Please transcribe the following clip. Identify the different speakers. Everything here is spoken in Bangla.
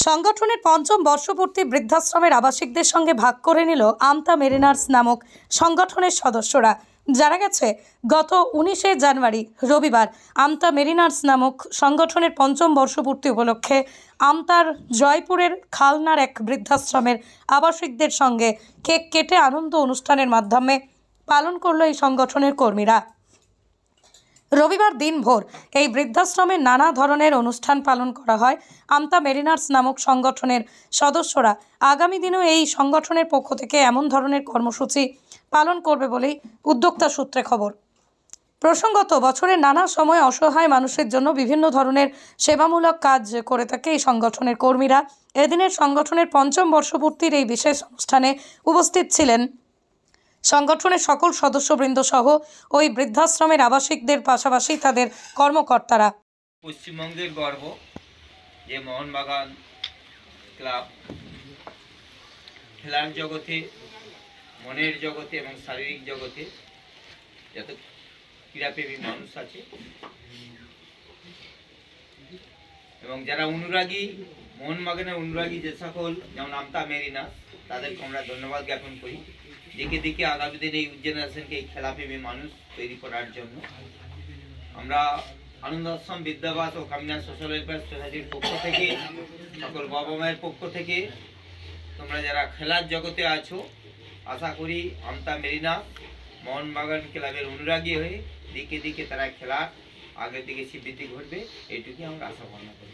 Speaker 1: সংগঠনের পঞ্চম বর্ষপূর্তি বৃদ্ধাশ্রমের আবাসিকদের সঙ্গে ভাগ করে নিল আমতা মেরিনার্স নামক সংগঠনের সদস্যরা। জানা গেছে, গত 19শে জানুয়ারি রবিবার আমতা মেরিনার্স নামক সংগঠনের পঞ্চম বর্ষপূর্তি উপলক্ষে আমতার জয়পুরের খালনার এক বৃদ্ধাশ্রমের আবাসিকদের সঙ্গে কেক কেটে আনন্দ অনুষ্ঠানের মাধ্যমে পালন করল এই সংগঠনের কর্মীরা। রবিবার দিনভর এই বৃদ্ধাশ্রমে নানা ধরনের অনুষ্ঠান পালন করা হয়। আমতা মেরিনার্স নামক সংগঠনের সদস্যরা আগামী দিনেও এই সংগঠনের পক্ষ থেকে এমন ধরনের কর্মসূচি পালন করবে বলেই উদ্যোক্তা সূত্রে খবর। প্রসঙ্গত, বছরের নানা সময় অসহায় মানুষের জন্য বিভিন্ন ধরনের সেবামূলক কাজ করে থাকে এই সংগঠনের কর্মীরা। এদিনের সংগঠনের পঞ্চম বর্ষপূর্তির এই বিশেষ অনুষ্ঠানে উপস্থিত ছিলেন সংগঠনের সকল সদস্যবৃন্দ সহ ওই বৃদ্ধাশ্রমের আবাসিকদের পাশাপাশি তাদের কর্মকর্তারা।
Speaker 2: পশ্চিমবঙ্গের গর্ব যে মোহনবাগান ক্লাব খেলার জগতে, মনের জগতে এবং শারীরিক জগতে যত ক্রীড়াপ্রেমী মানুষ আছে এবং যারা অনুরাগী, মোহনবাগানের অনুরাগী যে সকল, যেমন আমতা মেরিনার্স, তাদেরকে আমরা ধন্যবাদ জ্ঞাপন করি। দিকে দিকে আগামী দিনে এই জেনারেশনকে এই খেলাপ্রেমী মানুষ তৈরি করার জন্য আমরা আনন্দ আশ্রম, বিদ্যাবাস ও কামিনা সোশ্যাল ওয়েলফেয়ার সোসাইটির পক্ষ থেকে, সকল বাবা মায়ের পক্ষ থেকে, তোমরা যারা খেলার জগতে আছো, আশা করি আমতা মেরিনার্স মোহনবাগান ক্লাবের অনুরাগী হয়ে দিকে দিকে তারা খেলার আগের দিকে বৃদ্ধি ঘটবে, এইটুকুই আমরা আশা করি।